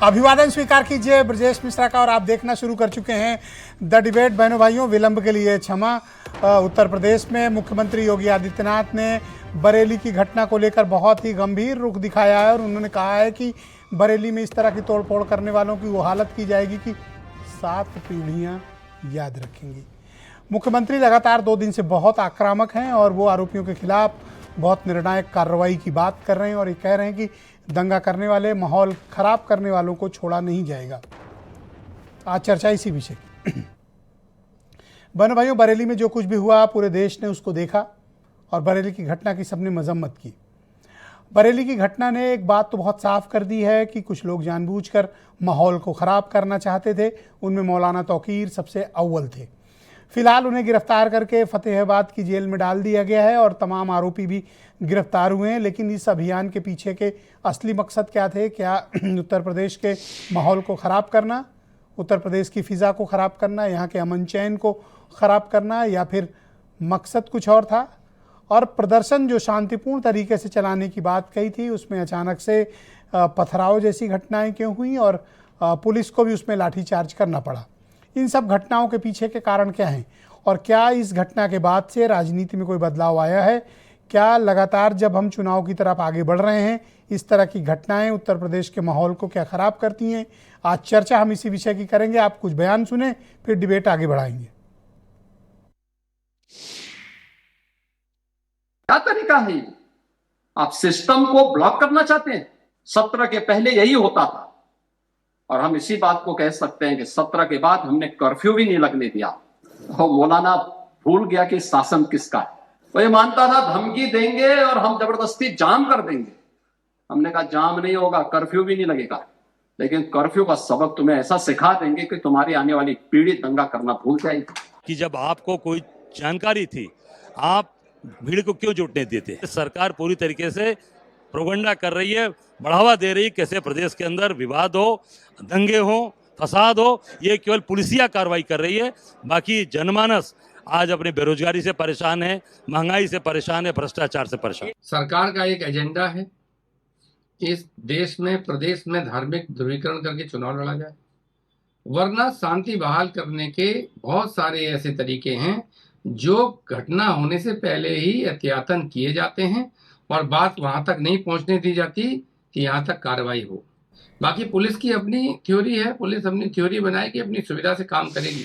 अभिवादन स्वीकार कीजिए ब्रजेश मिश्रा का। और आप देखना शुरू कर चुके हैं द डिबेट। बहनों भाइयों, विलंब के लिए क्षमा। उत्तर प्रदेश में मुख्यमंत्री योगी आदित्यनाथ ने बरेली की घटना को लेकर बहुत ही गंभीर रुख दिखाया है और उन्होंने कहा है कि बरेली में इस तरह की तोड़फोड़ करने वालों की वो हालत की जाएगी कि 7 पीढ़ियां याद रखेंगी। मुख्यमंत्री लगातार 2 दिन से बहुत आक्रामक हैं और वो आरोपियों के खिलाफ बहुत निर्णायक कार्रवाई की बात कर रहे हैं और ये कह रहे हैं कि दंगा करने वाले, माहौल खराब करने वालों को छोड़ा नहीं जाएगा। आज चर्चा इसी विषय की। बहनों भाइयों, बरेली में जो कुछ भी हुआ पूरे देश ने उसको देखा और बरेली की घटना की सबने मजम्मत की। बरेली की घटना ने एक बात तो बहुत साफ कर दी है कि कुछ लोग जानबूझकर माहौल को ख़राब करना चाहते थे। उनमें मौलाना तौकीर सबसे अव्वल थे। फिलहाल उन्हें गिरफ्तार करके फतेहाबाद की जेल में डाल दिया गया है और तमाम आरोपी भी गिरफ्तार हुए हैं। लेकिन इस अभियान के पीछे के असली मकसद क्या थे? क्या उत्तर प्रदेश के माहौल को ख़राब करना, उत्तर प्रदेश की फ़िज़ा को ख़राब करना, यहाँ के अमन चैन को ख़राब करना, या फिर मकसद कुछ और था? और प्रदर्शन जो शांतिपूर्ण तरीके से चलाने की बात कही थी, उसमें अचानक से पथराव जैसी घटनाएं क्यों हुई और पुलिस को भी उसमें लाठीचार्ज करना पड़ा? इन सब घटनाओं के पीछे के कारण क्या हैं और क्या इस घटना के बाद से राजनीति में कोई बदलाव आया है? क्या लगातार जब हम चुनाव की तरफ आगे बढ़ रहे हैं, इस तरह की घटनाएं उत्तर प्रदेश के माहौल को क्या ख़राब करती हैं? आज चर्चा हम इसी विषय की करेंगे। आप कुछ बयान सुने, फिर डिबेट आगे बढ़ाएंगे। क्या तरीका है? आप सिस्टम को ब्लॉक करना चाहते हैं? 17 के पहले यही होता था और हम इसी बात को कह सकते हैं कि 17 के बाद हमने कर्फ्यू भी नहीं लगने दिया। और मौलाना भूल गया कि शासन किसका है। वो ये मानता था धमकी देंगे और हम जबरदस्ती जाम कर देंगे। हमने कहा जाम नहीं होगा, कर्फ्यू भी नहीं लगेगा, लेकिन कर्फ्यू का सबक तुम्हें ऐसा सिखा देंगे कि तुम्हारी आने वाली पीढ़ी दंगा करना भूल जाएगी। कि जब आपको कोई जानकारी थी, आप भीड़ को क्यों जुटने देते? सरकार पूरी तरीके से प्रोपगंडा कर रही है, बढ़ावा दे रही है कैसे प्रदेश के अंदर विवाद हो, दंगे हो, फसाद हो। ये केवल पुलिसिया कार्रवाई कर रही है। बाकी जनमानस आज अपनी बेरोजगारी से परेशान है, महंगाई से परेशान है, भ्रष्टाचार से परेशान। सरकार का एक एजेंडा है इस देश में, प्रदेश में धार्मिक ध्रुवीकरण करके चुनाव लड़ा जाए, वरना शांति बहाल करने के बहुत सारे ऐसे तरीके हैं जो घटना होने से पहले ही एहतियातन किए जाते हैं और बात वहां तक नहीं पहुंचने दी जाती कि यहां तक कार्रवाई हो। बाकी पुलिस की अपनी थ्योरी है, पुलिस अपनी थ्योरी बनाएगी, अपनी सुविधा से काम करेगी।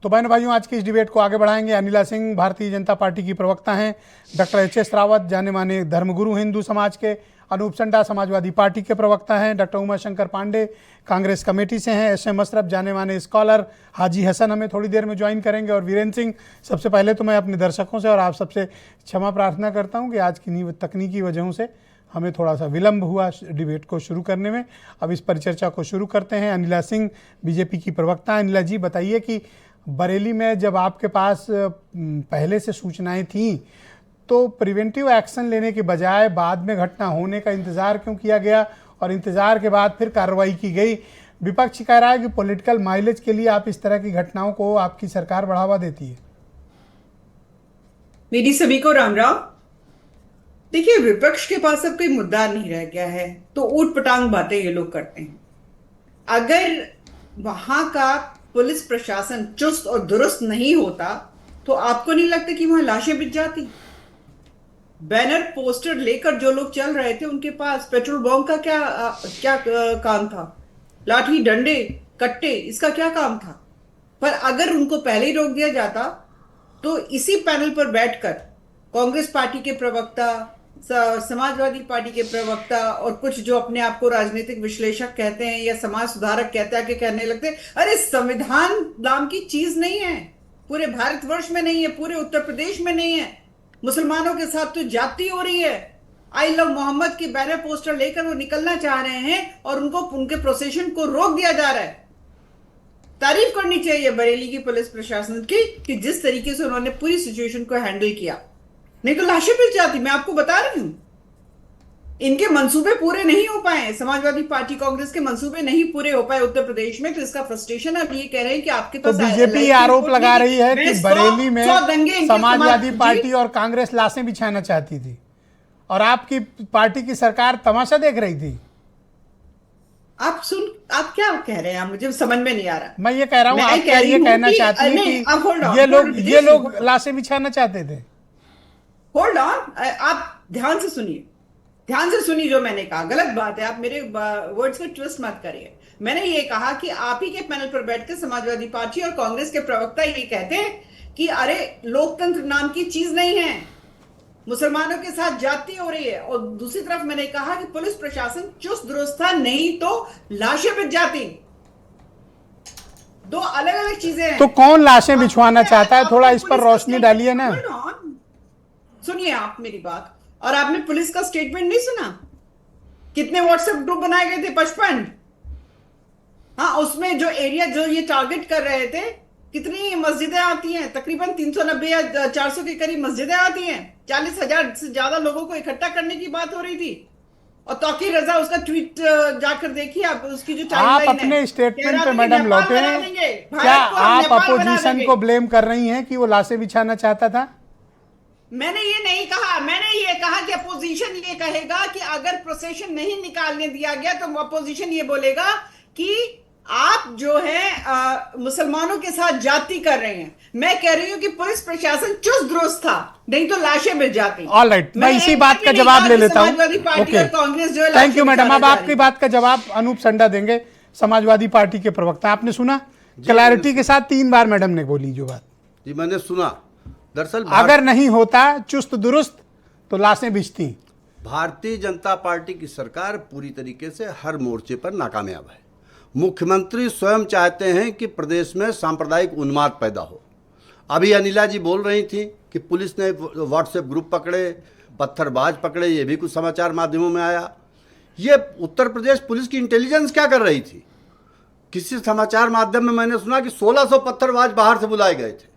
तो बहनों भाइयों, आज की इस डिबेट को आगे बढ़ाएंगे। अनिला सिंह भारतीय जनता पार्टी की प्रवक्ता हैं, डॉक्टर HS रावत जाने माने धर्मगुरु हिंदू समाज के, अनूप चंडा समाजवादी पार्टी के प्रवक्ता हैं, डॉक्टर उमाशंकर पांडे कांग्रेस कमेटी से हैं, SM अशरफ जाने माने स्कॉलर, हाजी हसन हमें थोड़ी देर में ज्वाइन करेंगे, और वीरेंद्र सिंह। सबसे पहले तो मैं अपने दर्शकों से और आप सबसे क्षमा प्रार्थना करता हूं कि आज की तकनीकी वजहों से हमें थोड़ा सा विलंब हुआ डिबेट को शुरू करने में। अब इस परिचर्चा को शुरू करते हैं। अनिला सिंह बीजेपी की प्रवक्ता। अनिला जी, बताइए कि बरेली में जब आपके पास पहले से सूचनाएं थीं तो प्रिवेंटिव एक्शन लेने के बजाय बाद में घटना होने का इंतज़ार क्यों किया गया और इंतज़ार के बाद फिर कार्रवाई की गई? विपक्ष कह रहा है कि पॉलिटिकल माइलेज के लिए आप इस तरह की घटनाओं को आपकी सरकार बढ़ावा देती है। मेरी सभी को राम राम। देखिए, विपक्ष के पास अब कोई मुद्दा नहीं रह गया है तो ऊट पटांग बातें ये लोग करते हैं। अगर वहां का पुलिस प्रशासन चुस्त और दुरुस्त नहीं होता तो आपको नहीं लगता कि वहां लाशें बिछ जाती? बैनर पोस्टर लेकर जो लोग चल रहे थे उनके पास पेट्रोल बम का क्या काम था? लाठी, डंडे, कट्टे, इसका क्या काम था? पर अगर उनको पहले ही रोक दिया जाता तो इसी पैनल पर बैठकर कांग्रेस पार्टी के प्रवक्ता, समाजवादी पार्टी के प्रवक्ता और कुछ जो अपने आप को राजनीतिक विश्लेषक कहते हैं या समाज सुधारक कहते हैं, कहने लगते अरे संविधान नाम की चीज नहीं है, पूरे भारतवर्ष में नहीं है, पूरे उत्तर प्रदेश में नहीं है, मुसलमानों के साथ तो जाति हो रही है। आई लव मोहम्मद की बैनर पोस्टर लेकर वो निकलना चाह रहे हैं और उनको उनके प्रोसेशन को रोक दिया जा रहा है। तारीफ करनी चाहिए बरेली की पुलिस प्रशासन की कि जिस तरीके से उन्होंने पूरी सिचुएशन को हैंडल किया, नहीं तो लाशें बिछ जाती। मैं आपको बता रही हूं, इनके मंसूबे पूरे नहीं हो पाए, समाजवादी पार्टी कांग्रेस के मंसूबे नहीं पूरे हो पाए उत्तर प्रदेश में, तो इसका फ्रस्ट्रेशन अब ये कह रहे हैं कि आपके पास। तो बीजेपी आरोप लगा रही है कि बरेली में समाजवादी पार्टी और कांग्रेस लाशें बिछाना चाहती थी और आपकी पार्टी की सरकार तमाशा देख रही थी। आप क्या कह रहे हैं? मुझे समझ में नहीं आ रहा। मैं ये कह रहा हूँ, मैं आप कह क्या रही ये हूँ कहना कि चाहती हैं नहीं, आप hold कि on, ये लोग hold on, लाशें बिछाना चाहते थे? होल्ड ऑन, आप ध्यान से सुनिए, ध्यान से सुनिए जो मैंने कहा। गलत बात है, आप मेरे वर्ड्स में ट्विस्ट मत करिए। मैंने ये कहा कि आप ही के पैनल पर बैठकर समाजवादी पार्टी और कांग्रेस के प्रवक्ता ये कहते हैं कि अरे लोकतंत्र नाम की चीज नहीं है, मुसलमानों के साथ जाति हो रही है। और दूसरी तरफ मैंने कहा कि पुलिस प्रशासन चुस्त दुरुस्त था, नहीं तो लाशें बिछ जाती। दो अलग अलग चीजें हैं। तो कौन लाशें बिछवाना चाहता है? थोड़ा आपने इस पर पुलिस का रोशनी डालिए ना। Hold on, सुनिए आप मेरी बात। और आपने पुलिस का स्टेटमेंट नहीं सुना? कितने व्हाट्सएप ग्रुप बनाए गए थे? 55। हाँ, उसमें जो एरिया जो ये टारगेट कर रहे थे, कितनी मस्जिदें आती हैं? तकरीबन 390 या 400 के करीब मस्जिदें आती हैं। 40,000 से ज्यादा लोगों को इकट्ठा करने की बात हो रही थी। और तौकीर रजा, उसका ट्वीट जाकर देखिए आप, उसकी जो आप टाइमलाइन है, अपने कह स्टेटमेंट रहा पे था कि मैडम नेपाल लौटे बना हैं। देंगे, क्या भारत को हम आप नेपाल बना अपोजिशन देंगे। को ब्लेम कर रही हैं कि वो लाशें बिछाना चाहता था? मैंने ये नहीं कहा। मैंने ये कहा कि अपोजिशन ये कहेगा कि अगर प्रोसेशन नहीं निकालने दिया गया तो अपोजिशन ये बोलेगा कि आप जो है मुसलमानों के साथ जाति कर रहे हैं। मैं कह रही हूं कि पुलिस प्रशासन चुस्त दुरुस्त था, नहीं तो लाशें बिछ जाती। ऑल राइट, मैं मैंने इसी एक बात भी का नहीं जवाब कहा ले कि लेता हूं। समाजवादी पार्टी और कांग्रेस जो है थैंक लाशें यू मैडम। बिछाना अब चाह आपकी रही है। बात का जवाब अनूप संडा देंगे, समाजवादी पार्टी के प्रवक्ता। आपने सुना क्लैरिटी के साथ 3 बार मैडम ने बोली जो बात। जी मैंने सुना। दरअसल अगर नहीं होता चुस्त दुरुस्त तो लाशें बिछती। भारतीय जनता पार्टी की सरकार पूरी तरीके से हर मोर्चे पर नाकामयाब है। मुख्यमंत्री स्वयं चाहते हैं कि प्रदेश में सांप्रदायिक उन्माद पैदा हो। अभी अनिला जी बोल रही थी कि पुलिस ने व्हाट्सएप ग्रुप पकड़े, पत्थरबाज पकड़े, ये भी कुछ समाचार माध्यमों में आया। ये उत्तर प्रदेश पुलिस की इंटेलिजेंस क्या कर रही थी? किसी समाचार माध्यम में मैंने सुना कि 1600 पत्थरबाज बाहर से बुलाए गए थे।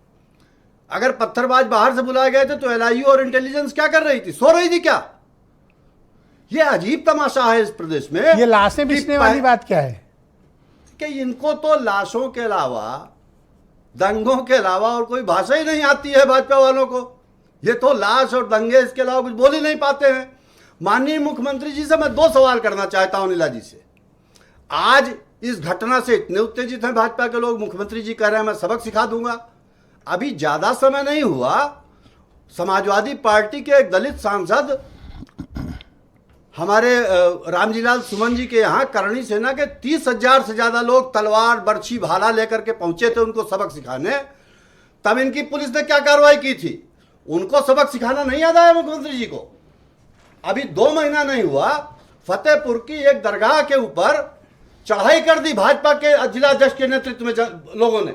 अगर पत्थरबाज बाहर से बुलाए गए थे तो एलआईयू और इंटेलिजेंस क्या कर रही थी? सो रही थी क्या? ये अजीब तमाशा है इस प्रदेश में। ये लाशें बिछने वाली बात क्या है? कि इनको तो लाशों के अलावा, दंगों के अलावा और कोई भाषा ही नहीं आती है भाजपा वालों को। ये तो लाश और दंगे, इसके अलावा कुछ बोल ही नहीं पाते हैं। माननीय मुख्यमंत्री जी से मैं 2 सवाल करना चाहता हूं नीला जी से। आज इस घटना से इतने उत्तेजित हैं भाजपा के लोग, मुख्यमंत्री जी कह रहे हैं मैं सबक सिखा दूंगा। अभी ज्यादा समय नहीं हुआ, समाजवादी पार्टी के एक दलित सांसद हमारे रामजीलाल सुमन जी के यहाँ करणी सेना के 30,000 से ज्यादा लोग तलवार, बर्छी, भाला लेकर के पहुंचे थे उनको सबक सिखाने। तब इनकी पुलिस ने क्या कार्रवाई की थी? उनको सबक सिखाना नहीं याद आया मुख्यमंत्री जी को? अभी 2 महीना नहीं हुआ, फतेहपुर की एक दरगाह के ऊपर चढ़ाई कर दी भाजपा के जिला अध्यक्ष के नेतृत्व में लोगों ने।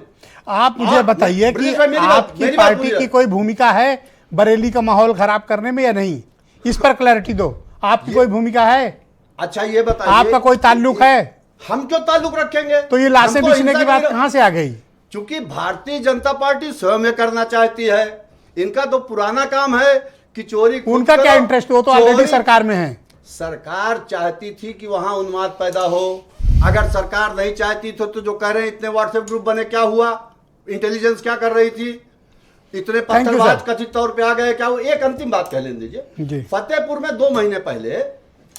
आप मुझे बताइए कि आपकी पार्टी की कोई भूमिका है बरेली का माहौल खराब करने में या नहीं? इस पर क्लैरिटी दो। आपकी कोई भूमिका है? अच्छा ये बताइए, आपका कोई ताल्लुक है? हम क्यों ताल्लुक रखेंगे? तो ये लाशें हमको बिछने की हिंसा बात कहां से आ गई? क्योंकि भारतीय जनता पार्टी स्वयं ये करना चाहती है। इनका तो पुराना काम है कि चोरी खुद उनका करो, क्या इंटरेस्ट? वो तो ऑलरेडी चोरी- सरकार में है। सरकार चाहती थी कि वहां उन्माद पैदा हो। अगर सरकार नहीं चाहती तो जो कह रहे हैं इतने व्हाट्सएप ग्रुप बने, क्या हुआ? इंटेलिजेंस क्या कर रही थी? इतने पत्थरबाज सर। कथित तौर पे आ गए, क्या? एक अंतिम बात कह लेने जी। दीजिए। फतेहपुर में 2 महीने पहले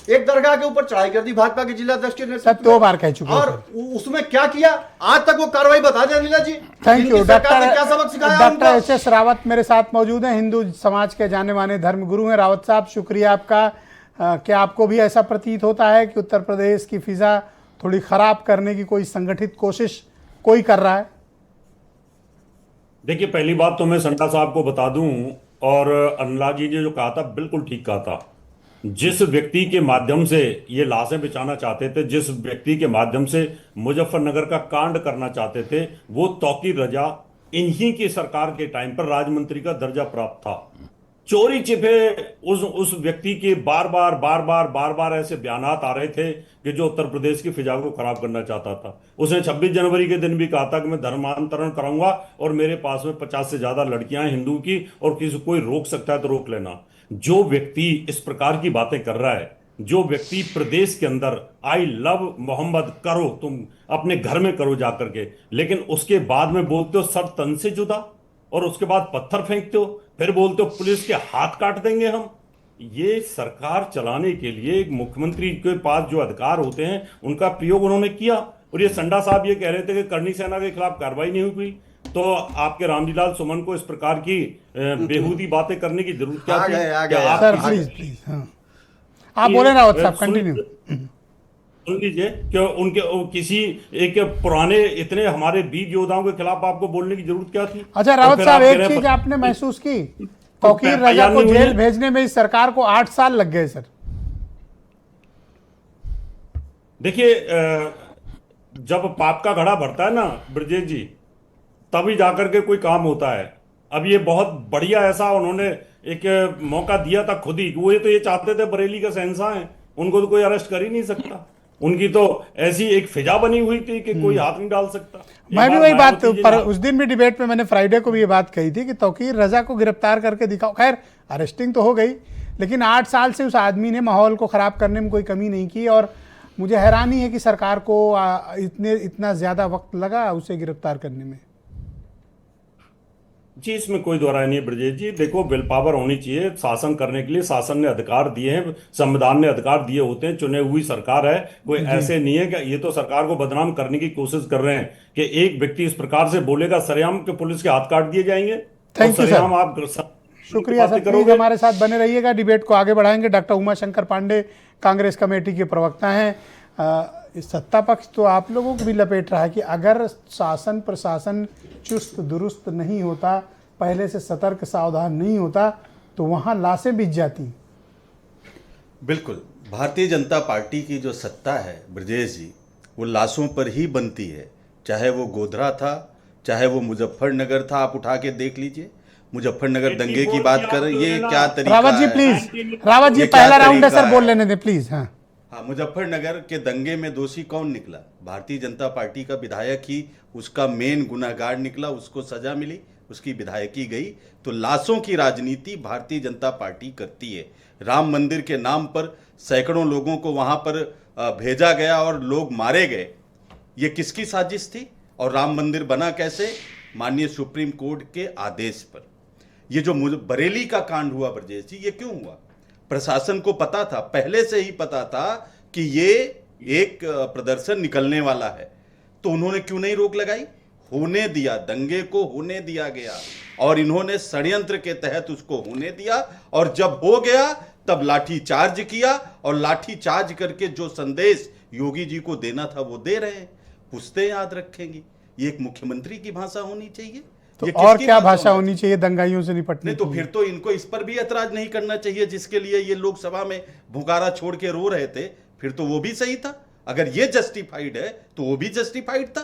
एक दरगाह के ऊपर चढ़ाई कर दी भाजपा के जिला अध्यक्ष ने, सब 2 बार कह चुके हैं और सर। उसमें क्या किया? आज तक वो कार्रवाई बता दें अनिला जी। Thank you. इनकी सरकार ने क्या सबक सिखाया डॉक्टर उनको? एस रावत मेरे साथ मौजूद हैं, हिंदू समाज के जाने माने धर्मगुरु हैं। रावत साहब शुक्रिया आपका। क्या आपको भी ऐसा प्रतीत होता है कि उत्तर प्रदेश की फिजा थोड़ी खराब करने की कोई संगठित कोशिश कोई कर रहा है? देखिए, पहली बात तो मैं संडा साहब को बता दूं, और अनिला जी ने जो कहा था बिल्कुल ठीक कहा था। जिस व्यक्ति के माध्यम से ये लाशें बिछाना चाहते थे, जिस व्यक्ति के माध्यम से मुजफ्फरनगर का कांड करना चाहते थे, वो तौकीर रजा इन्हीं की सरकार के टाइम पर राज्य का दर्जा प्राप्त था। चोरी छिपे उस व्यक्ति के बार बार ऐसे बयानात आ रहे थे कि जो उत्तर प्रदेश की फिजा को खराब करना चाहता था। उसने 26 जनवरी के दिन भी कहा था कि मैं धर्मांतरण कराऊंगा और मेरे पास में 50 से ज्यादा लड़कियां हैं हिंदू की, और किसी कोई रोक सकता है तो रोक लेना। जो व्यक्ति इस प्रकार की बातें कर रहा है, जो व्यक्ति प्रदेश के अंदर आई लव मोहम्मद करो, तुम अपने घर में करो जाकर के, लेकिन उसके बाद में बोलते हो सर तन से जुदा, और उसके बाद पत्थर फेंकते हो, फिर बोलते हो पुलिस के हाथ काट देंगे हम। ये सरकार चलाने के लिए एक मुख्यमंत्री के पास जो अधिकार होते हैं उनका प्रयोग उन्होंने किया। और ये संडा साहब ये कह रहे थे कि करनी सेना के खिलाफ कार्रवाई नहीं हुई, तो आपके रामजीलाल सुमन को इस प्रकार की बेहूदी बातें करने की जरूरत क्या थी? आ गए क्या सर आप प्लीज प्लीज, हाँ आप बोले रावत साहब, कंटिन्यू। सुन लीजिए कि उनके किसी एक पुराने इतने हमारे वीर योद्धाओं के खिलाफ आपको बोलने की जरूरत क्या थी? अच्छा और रावत फिर साहब, आप कह एक रहे हैं चीज आपने महसूस की, तौकीर रजा तैयार को नहीं हुई जेल है। भेजने में इस सरकार को 8 साल लग गए सर। देखिए, जब पाप का घड़ा भरता है ना ब्रजेश जी, तभी जाकर के कोई काम होता है। अब ये बहुत बढ़िया ऐसा उन्होंने एक मौका दिया था खुद ही, वो ये तो ये चाहते थे बरेली का शहंशाह हैं, उनको तो कोई अरेस्ट कर ही नहीं सकता। उनकी तो ऐसी एक फिजा बनी हुई थी कि कोई हाथ नहीं डाल सकता। ये मैं भी वही बात मायावती जी पर ने- उस दिन भी डिबेट में मैंने फ्राइडे को भी ये बात कही थी कि तौकीर रजा को गिरफ्तार करके दिखाओ। खैर अरेस्टिंग तो हो गई, लेकिन 8 साल से उस आदमी ने माहौल को ख़राब करने में कोई कमी नहीं की, और मुझे हैरानी है कि सरकार को इतना ज़्यादा वक्त लगा उसे गिरफ्तार करने में। जी, इसमें कोई दोहराई नहीं है ब्रजेश जी। देखो, विल पावर होनी चाहिए शासन करने के लिए। शासन ने अधिकार दिए हैं, संविधान ने अधिकार दिए होते हैं, चुने हुई सरकार है। कोई ऐसे नहीं है कि ये तो सरकार को बदनाम करने की कोशिश कर रहे हैं कि एक व्यक्ति इस प्रकार से बोलेगा सरेआम के पुलिस के हाथ काट दिए जाएंगे। Thank you, सरेआम sir. आप शुक्रिया सर, प्लीज हमारे साथ बने रहिएगा, डिबेट को आगे बढ़ाएंगे। डॉक्टर उमा शंकर पांडे कांग्रेस कमेटी के प्रवक्ता हैं। इस सत्ता पक्ष तो आप लोगों को भी लपेट रहा है कि अगर शासन प्रशासन चुस्त दुरुस्त नहीं होता, पहले से सतर्क सावधान नहीं होता, तो वहाँ लाशें बिछ जाती। बिल्कुल, भारतीय जनता पार्टी की जो सत्ता है ब्रजेश जी, वो लाशों पर ही बनती है। चाहे वो गोधरा था, चाहे वो मुजफ्फरनगर था, आप उठा के देख लीजिए। मुजफ्फरनगर दंगे की बात कर रहे हैं, ये क्या तरीका रावत जी है? प्लीज, रावत जी ये क्या पहला राउंड है तरीका सर, है? बोल लेने दे प्लीज। हाँ हाँ, मुजफ्फरनगर के दंगे में दोषी कौन निकला? भारतीय जनता पार्टी का विधायक ही उसका मेन गुनाहगार निकला, उसको सजा मिली, उसकी विधायकी गई। तो लाशों की राजनीति भारतीय जनता पार्टी करती है। राम मंदिर के नाम पर सैकड़ों लोगों को वहां पर भेजा गया और लोग मारे गए। ये किसकी साजिश थी? और राम मंदिर बना कैसे? माननीय सुप्रीम कोर्ट के आदेश पर। ये जो बरेली का कांड हुआ ब्रजेश जी, ये क्यों हुआ? प्रशासन को पता था, पहले से ही पता था कि ये एक प्रदर्शन निकलने वाला है, तो उन्होंने क्यों नहीं रोक लगाई? होने दिया, दंगे को होने दिया गया, और इन्होंने षड्यंत्र के तहत उसको होने दिया। और जब हो गया तब लाठी चार्ज किया, और लाठी चार्ज करके जो संदेश योगी जी को देना था वो दे रहे हैं। पुश्तें याद रखेंगी। ये एक मुख्यमंत्री की भाषा होनी चाहिए। तो ये और किसकी क्या भाषा होनी चाहिए दंगाइयों से निपटने नहीं तो के लिए? फिर तो इनको इस पर भी ऐतराज नहीं करना चाहिए, जिसके लिए ये लोकसभा में भुकारा छोड़ के रो रहे थे। फिर तो वो भी सही था। अगर ये जस्टिफाइड है तो वो भी जस्टिफाइड था।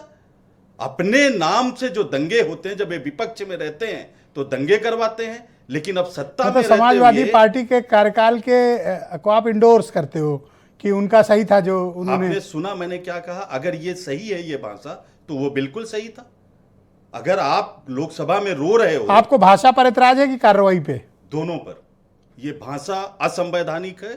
अपने नाम से जो दंगे होते हैं, जब ये विपक्ष में रहते हैं तो दंगे करवाते हैं, लेकिन अब सत्ता में तो रहते समाजवादी हुए पार्टी के कार्यकाल के को आप इंडोर्स करते हो कि उनका सही था जो उन्होंने? आपने सुना मैंने क्या कहा? अगर ये सही है ये भाषा, तो वो बिल्कुल सही था। अगर आप लोकसभा में रो रहे हो, आपको भाषा पर एतराज है कि कार्रवाई पे? दोनों पर। ये भाषा असंवैधानिक है,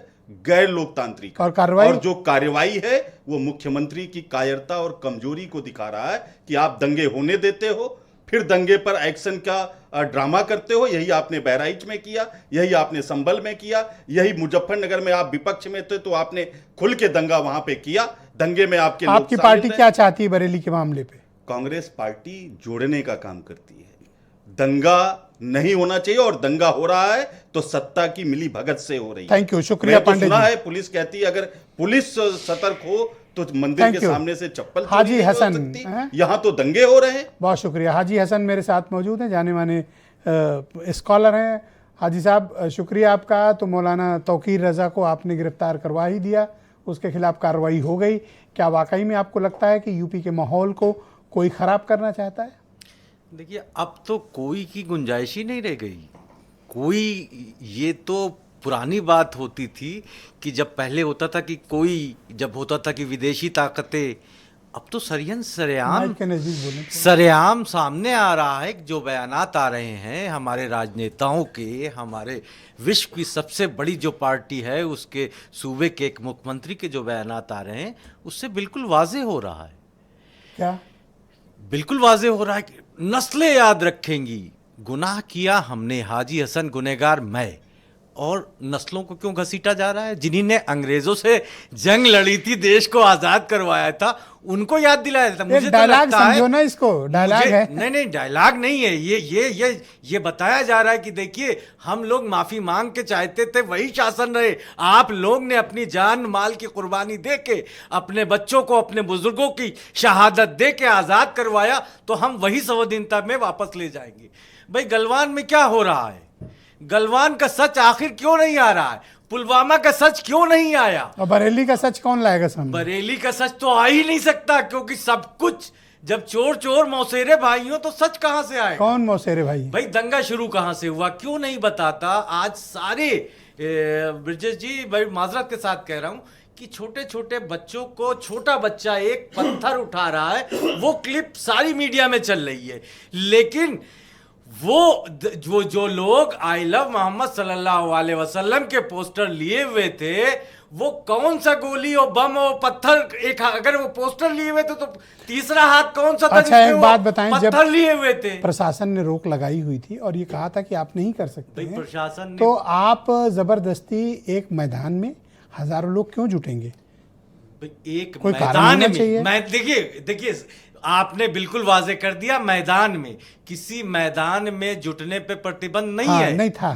गैर लोकतांत्रिक है। और कार्रवाई? और जो कार्रवाई है वो मुख्यमंत्री की कायरता और कमजोरी को दिखा रहा है कि आप दंगे होने देते हो, फिर दंगे पर एक्शन का ड्रामा करते हो। यही आपने बहराइच में किया, यही आपने संभल में किया, यही मुजफ्फरनगर में आप विपक्ष में थे तो आपने खुल के दंगा वहां पे किया। दंगे में आपके लोग आपकी शामिल पार्टी थे। क्या चाहती है बरेली के मामले पे? कांग्रेस पार्टी जोड़ने का काम करती है। दंगा नहीं होना चाहिए, और दंगा हो रहा है तो सत्ता की मिली भगत से हो रही है। थैंक यू, शुक्रिया मैं तो पांडे सुना जी। है पुलिस कहती है अगर पुलिस सतर्क हो तो मंदिर Thank के you. सामने से चप्पल चोरी हाजी नहीं हो हसन, सकती। हैं? यहाँ तो दंगे हो रहे हैं। बहुत शुक्रिया। हाजी हसन मेरे साथ मौजूद हैं, जाने माने स्कॉलर हैं। हाजी साहब शुक्रिया आपका। तो मौलाना तौकीर रजा को आपने गिरफ्तार करवा ही दिया, उसके खिलाफ कार्रवाई हो गई। क्या वाकई में आपको लगता है कि यूपी के माहौल को कोई ख़राब करना चाहता है? देखिए, अब तो कोई की गुंजाइश ही नहीं रह गई। कोई, ये तो पुरानी बात होती थी कि जब पहले होता था कि कोई, जब होता था कि विदेशी ताकतें, अब तो सरेआम माइक के नज़दीक बोलें। सरेआम सामने आ रहा है कि जो बयानात आ रहे हैं हमारे राजनेताओं के, हमारे विश्व की सबसे बड़ी जो पार्टी है उसके सूबे के एक मुख्यमंत्री के जो बयानात आ रहे हैं, उससे बिल्कुल वाजे हो रहा है, क्या? बिल्कुल वाजे हो रहा है कि नस्लें याद रखेंगी। गुनाह किया हमने, हाजी हसन गुनहगार मैं, और नस्लों को क्यों घसीटा जा रहा है? जिन्हीं अंग्रेजों से जंग लड़ी थी, देश को आजाद करवाया था, उनको याद दिलाया था। मुझे तो डायलॉग लगता है, समझो ना इसको, डायलॉग है। नहीं डायलॉग नहीं है, ये बताया जा रहा है कि देखिए हम लोग माफी मांग के चाहते थे, वही शासन रहे। आप लोग ने अपनी जान माल की कुर्बानी दे के, अपने बच्चों को, अपने बुजुर्गों की शहादत दे के आजाद करवाया, तो हम वही संविधानता में वापस ले जाएंगे। भाई गलवान में क्या हो रहा है? गलवान का सच आखिर क्यों नहीं आ रहा है? पुलवामा का सच क्यों नहीं आया? और बरेली का सच कौन लाएगा सामने? बरेली का सच तो आ ही नहीं सकता, क्योंकि सब कुछ जब चोर चोर मौसेरे भाई हो तो सच कहां से आएगा? कौन मौसेरे भाई? भाई दंगा शुरू कहां से हुआ, क्यों नहीं बताता? आज सारे ब्रजेश जी, भाई माजरत के साथ कह रहा हूं कि छोटे छोटे बच्चों को, छोटा बच्चा एक पत्थर उठा रहा है, वो क्लिप सारी मीडिया में चल रही है, लेकिन वो जो लोग आई लव मोहम्मद सल्लल्लाहु अलैहि वसल्लम के पोस्टर लिए हुए थे, वो कौन सा गोली और बम और पत्थर, एक अगर वो पोस्टर लिए हुए थे तो तीसरा हाथ कौन सा था? अच्छा एक बात बताएं, जब पत्थर लिए हुए थे, प्रशासन ने रोक लगाई हुई थी और ये कहा था कि आप नहीं कर सकते हैं, प्रशासन ने, तो आप जबरदस्ती एक मैदान में हजारों लोग क्यों जुटेंगे? एक कोई कारण मैदान होना में, चाहिए। मैं देखिए आपने बिल्कुल वाजे कर दिया, मैदान में, किसी मैदान में जुटने पे प्रतिबंध नहीं है, नहीं था,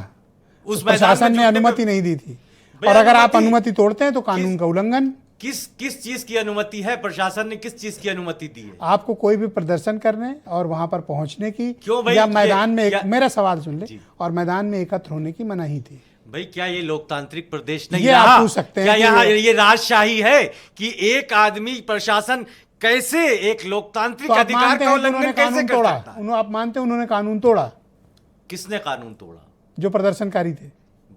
उस प्रशासन ने अनुमति नहीं दी थी। और अगर आप अनुमति तोड़ते हैं तो कानून का उल्लंघन। किस चीज की अनुमति है? प्रशासन ने किस चीज की अनुमति दी है? आपको कोई भी प्रदर्शन करने और वहां पर पहुंचने की, क्यों भाई? या मैदान में मेरा सवाल सुन ले, जी। और मैदान में एकत्र होने की मनाही थी। भाई क्या ये लोकतांत्रिक प्रदेश नहीं ये रहा? आप पूछ सकते हैं क्या कि यहाँ ये राजशाही है कि एक आदमी, प्रशासन कैसे एक लोकतांत्रिक तो आप अधिकार मानते का हैं कि उल्लंघन उन्होंने कैसे कानून कर तोड़ा? सकता है? आप मानते हैं उन्होंने कानून तोड़ा? किसने कानून तोड़ा? जो प्रदर्शनकारी थे।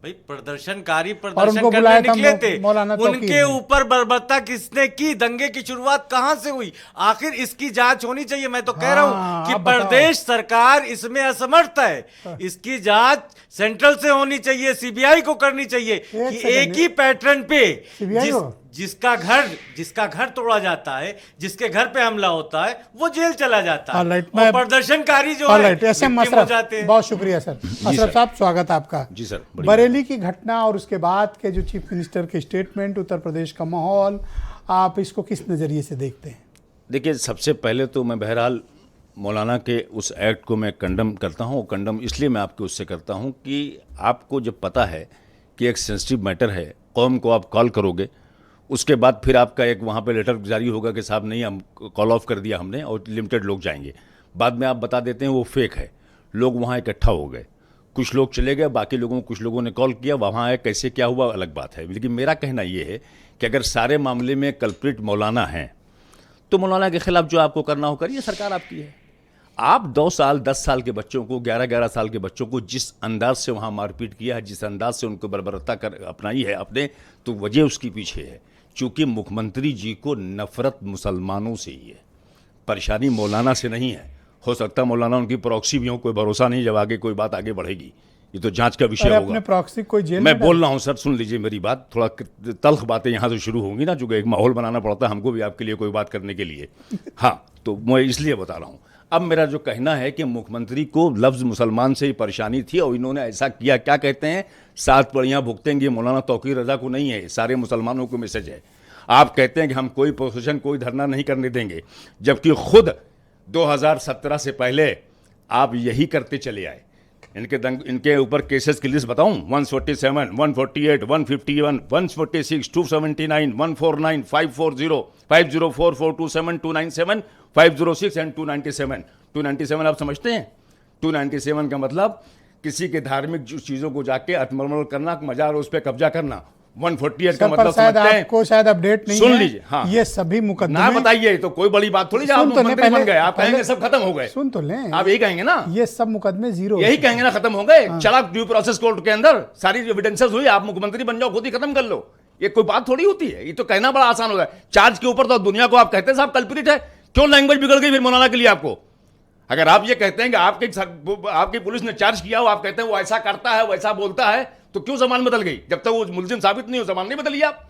भाई प्रदर्शनकारी उनको प्रदर्शन बुलाया करने था निकले थे, मौलाना तौकीर उनके ने। ऊपर बर्बरता किसने की? दंगे की शुरुआत कहां से हुई? आखिर इसकी जांच होनी चाहिए। मैं तो कह रहा हूं कि आप बताओ। प्रदेश सरकार इसमें असमर्थ है, इसकी जांच सेंट्रल से होनी चाहिए, सीबीआई को करनी चाहिए कि सेकंड, एक ही पैटर्न पे सीबीआई को? जिसका घर तोड़ा जाता है, जिसके घर पे हमला होता है, वो जेल चला जाता है, ऑलराइट, और प्रदर्शनकारी जो है एसएम victim हो अशरफ, जाते हैं। बहुत शुक्रिया सर। अशरफ साहब स्वागत आपका। जी सर, बरेली की घटना और उसके बाद के जो चीफ मिनिस्टर के स्टेटमेंट, उत्तर प्रदेश का माहौल, आप इसको किस नज़रिए से देखते हैं? देखिए, सबसे पहले तो मैं बहरहाल मौलाना के उस एक्ट को मैं कंडम करता हूँ। कंडम इसलिए मैं आपके उससे करता हूँ कि आपको जब पता है कि एक सेंसिटिव मैटर है, कौम को आप कॉल करोगे, उसके बाद फिर आपका एक वहाँ पे लेटर जारी होगा कि साहब नहीं, हम कॉल ऑफ कर दिया हमने और लिमिटेड लोग जाएंगे, बाद में आप बता देते हैं वो फेक है। लोग वहाँ इकट्ठा हो गए, कुछ लोग चले गए, बाकी कुछ लोगों ने कॉल किया, वहाँ आए, कैसे क्या हुआ अलग बात है। लेकिन मेरा कहना ये है कि अगर सारे मामले में कल्प्रिट मौलाना हैं तो मौलाना के खिलाफ जो आपको करना हो करिए, सरकार आपकी है। आप 2 साल 10 साल के बच्चों को, 11-11 साल के बच्चों को जिस अंदाज से वहाँ मारपीट किया है, जिस अंदाज से उनको बर्बरता कर अपनाई है अपने, तो वजह उसकी पीछे है चूँकि मुख्यमंत्री जी को नफरत मुसलमानों से ही है, परेशानी मौलाना से नहीं है। हो सकता है मौलाना उनकी प्रॉक्सी भी हो, कोई भरोसा नहीं जब आगे कोई बात आगे बढ़ेगी, ये तो जांच का विषय होगा। अपने प्रॉक्सी कोई जेल मैं बोल रहा हूँ सर, सुन लीजिए मेरी बात, थोड़ा तल्ख बातें यहाँ से शुरू होंगी ना, जो एक माहौल बनाना पड़ता है हमको भी आपके लिए कोई बात करने के लिए। हाँ, तो मैं इसलिए बता रहा हूँ। अब मेरा जो कहना है कि मुख्यमंत्री को लफ्ज़ मुसलमान से ही परेशानी थी और इन्होंने ऐसा किया, क्या कहते हैं, 7 पड़ियाँ भुगतेंगे, मौलाना तौकीर रज़ा को नहीं है, सारे मुसलमानों को मैसेज है। आप कहते हैं कि हम कोई प्रोसेशन, कोई धरना नहीं करने देंगे, जबकि खुद 2017 से पहले आप यही करते चले आए। इनके ऊपर केसेस की लिस्ट बताऊं, 147, 148, 151, 146, 279, 149, 540, 504, 427, 297, 506 एंड 297। 297 आप समझते हैं? 297 का मतलब किसी के धार्मिक चीज़ों को जाके अतमरमल करना, मजार उस पर कब्जा करना। 148 का मतलब शायद समझते हैं? आपको शायद अपडेट नहीं सुन है। लीजिए, हाँ, ये सभी मुकदमे, ना बताइए तो कोई बड़ी बात थोड़ी, आप मुख्यमंत्री बन गए, आप कहेंगे सब खत्म हो गए। सुन तो लें, आप यही कहेंगे ना, ये सब मुकदमे जीरो, यही कहेंगे ना खत्म हो गए। चला ड्यू प्रोसेस कोर्ट के अंदर, सारी एविडेंसेस हुई, आप मुख्यमंत्री बन जाओ, खुद ही खत्म कर लो। ये कोई बात थोड़ी होती है, ये तो कहना बड़ा आसान होगा। चार्ज के ऊपर तो दुनिया को आप कहते हैं साहब कल्प्रिट है, क्यों लैंग्वेज बिगड़ गई फिर मौलाना के लिए आपको? अगर आप ये कहते हैं कि आपकी पुलिस ने चार्ज किया हो, आप कहते हैं वो ऐसा करता है, वैसा बोलता है, तो क्यों जबान बदल गई? जब तक वो मुलजिम साबित नहीं हो, जबान नहीं बदली आप।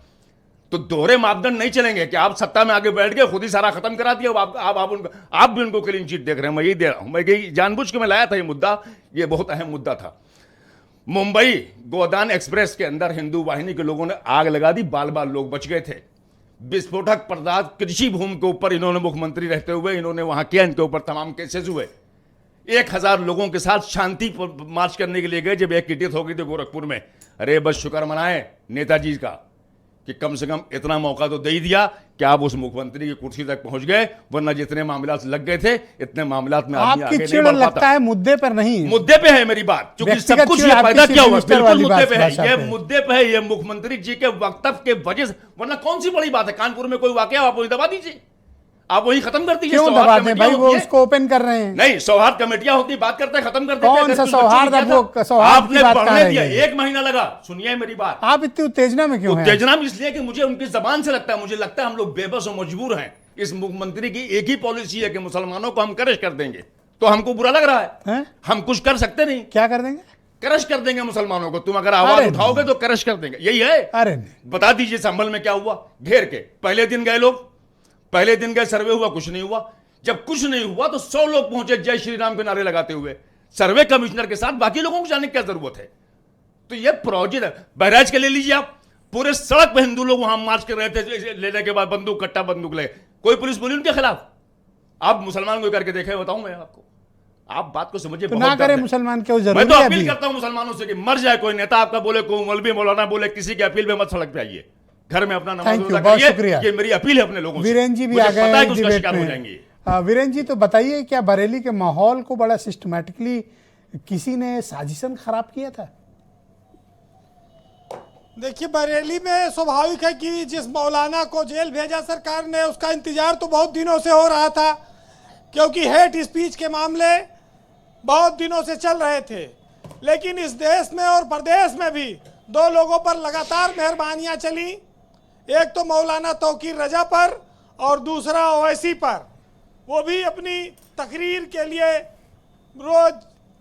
तो दोहरे मापदंड नहीं चलेंगे कि आप सत्ता में आगे बैठ गए, खुद ही सारा खत्म करा दिया। आप भी उनको क्लीन चिट देख रहे हैं, मैं यही दे रहा हूं। मैं यही जानबूझ के मैं लाया था ये मुद्दा, ये बहुत अहम मुद्दा था। मुंबई गोदान एक्सप्रेस के अंदर हिंदू वाहिनी के लोगों ने आग लगा दी, बाल बाल लोग बच गए थे। विस्फोटक पदार्थ कृषि भूमि के ऊपर इन्होंने मुख्यमंत्री रहते हुए इन्होंने वहां किया, इनके ऊपर तमाम केसेस हुए। 1000 लोगों के साथ शांति मार्च करने के लिए गए जब एक की डेथ हो गई थी गोरखपुर में। अरे बस शुक्र मनाए नेताजी का कि कम से कम इतना मौका तो दे ही दिया कि आप उस मुख्यमंत्री की कुर्सी तक पहुंच गए, वरना जितने मामलात लग गए थे इतने मामलात में आदमी आपकी आगे चिड़ नहीं बढ़ लगता पाता। है मुद्दे पर नहीं, मुद्दे पे है मेरी बात, क्योंकि सब व्यक्तिगत कुछ चिड़ ये आपकी पैदा क्या हुआ, मिनिस्टर बिल्कुल वाली मुद्दे बात पे है, भाषा ये पे। मुद्दे पे है, ये मुख्यमंत्री जी के वक्तव्य के वजह से, वरना कौन सी बड़ी बात है। कानपुर में कोई वाकया आप वही दबा दीजिए, आप वही खत्म कर दीजिए। क्यों सौहार्द दबा दें कमेटियां भाई, वो होती है। उसको ओपन कर रहे हैं। नहीं, सौहार्द कमेटियां होती, बात करते हैं, खत्म कर देते कौन हैं। सा कुछ बच्चों सौहार्द, ने अब किया वो था, सौहार्द की आपने बात बढ़ने कहाँ रह दिया, गई? 1 महीना लगा। सुनिए मेरी बात, आप इतनी उत्तेजना में क्यों हैं? उत्तेजना में इसलिए कि मुझे उनकी जबान से लगता है, मुझे लगता है हम लोग बेबस और मजबूर हैं। इस मुख्यमंत्री की एक ही पॉलिसी है कि मुसलमानों को हम क्रश कर देंगे, तो हमको बुरा लग रहा है, हम कुछ कर सकते नहीं। क्या कर देंगे? क्रश कर देंगे मुसलमानों को, तुम अगर आवाज उठाओगे तो क्रश कर देंगे, यही है। अरे नहीं, बता दीजिए संभल में क्या हुआ, घेर के पहले दिन गए लोग, पहले दिन गए, सर्वे हुआ, कुछ नहीं हुआ। जब कुछ नहीं हुआ तो 100 लोग पहुंचे जय श्री राम के नारे लगाते हुए सर्वे कमिश्नर के साथ, बाकी लोगों को जाने की क्या जरूरत है। तो ये प्रोजेक्ट है। बहराइच के ले लीजिए आप, पूरे सड़क पे हिंदू लोग वहां मार्च कर रहे थे, लेने के बाद बंदूक कट्टा बंदूक ले, कोई पुलिस बोली उनके खिलाफ। आप मुसलमान को करके देखे, बताऊं मैं आपको, आप बात को समझिए। तो ना करे मुसलमान क्यों, जरूरी मैं तो है अपील अभी? करता हूं मुसलमानों से कि मर जाए कोई नेता आपका बोले, कोई मौलवी मौलाना बोले, किसी की अपील में मत सड़क पे आइए, घर में अपना नमाज थैंक यू, रोजा बहुत करिए। शुक्रिया। ये मेरी अपील है अपने लोगों से। वीरेन जी भी मुझे आ पता है गए कि उसका डिबेट शिकार हो में। जाएंगे। वीरेन जी, तो बताइए, क्या बरेली के माहौल को बड़ा सिस्टमैटिकली किसी ने साजिशन खराब किया था? देखिए, बरेली में स्वाभाविक है कि जिस मौलाना को जेल भेजा सरकार ने, उसका इंतजार तो बहुत दिनों से हो रहा था, क्योंकि हेट स्पीच के मामले बहुत दिनों से चल रहे थे। लेकिन इस देश में और प्रदेश में भी 2 लोगों पर लगातार मेहरबानियां चली, एक तो मौलाना तौकीर रजा पर और दूसरा ओवैसी पर। वो भी अपनी तकरीर के लिए रोज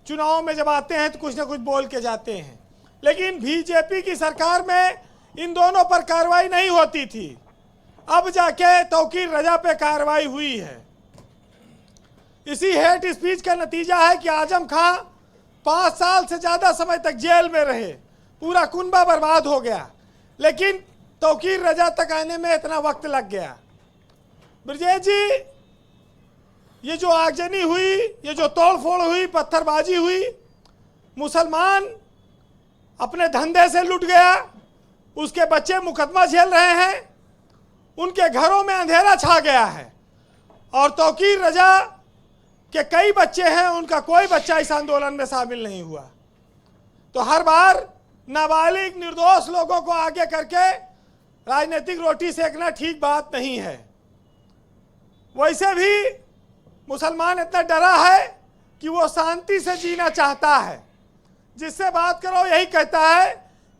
चुनाव में जब आते हैं तो कुछ ना कुछ बोल के जाते हैं। लेकिन बीजेपी की सरकार में इन दोनों पर कार्रवाई नहीं होती थी, अब जाके तौकीर रजा पे कार्रवाई हुई है। इसी हेट स्पीच का नतीजा है कि आजम खां 5 साल से ज़्यादा समय तक जेल में रहे, पूरा कुनबा बर्बाद हो गया। लेकिन तौकीर रजा तक आने में इतना वक्त लग गया। ब्रजेश जी, ये जो आगजनी हुई, ये जो तोड़फोड़ हुई, पत्थरबाजी हुई, मुसलमान अपने धंधे से लुट गया, उसके बच्चे मुकदमा झेल रहे हैं, उनके घरों में अंधेरा छा गया है। और तौकीर रजा के कई बच्चे हैं, उनका कोई बच्चा इस आंदोलन में शामिल नहीं हुआ। तो हर बार नाबालिग निर्दोष लोगों को आगे करके राजनीतिक रोटी सेकना ठीक बात नहीं है। वैसे भी मुसलमान इतना डरा है कि वो शांति से जीना चाहता है, जिससे बात करो यही कहता है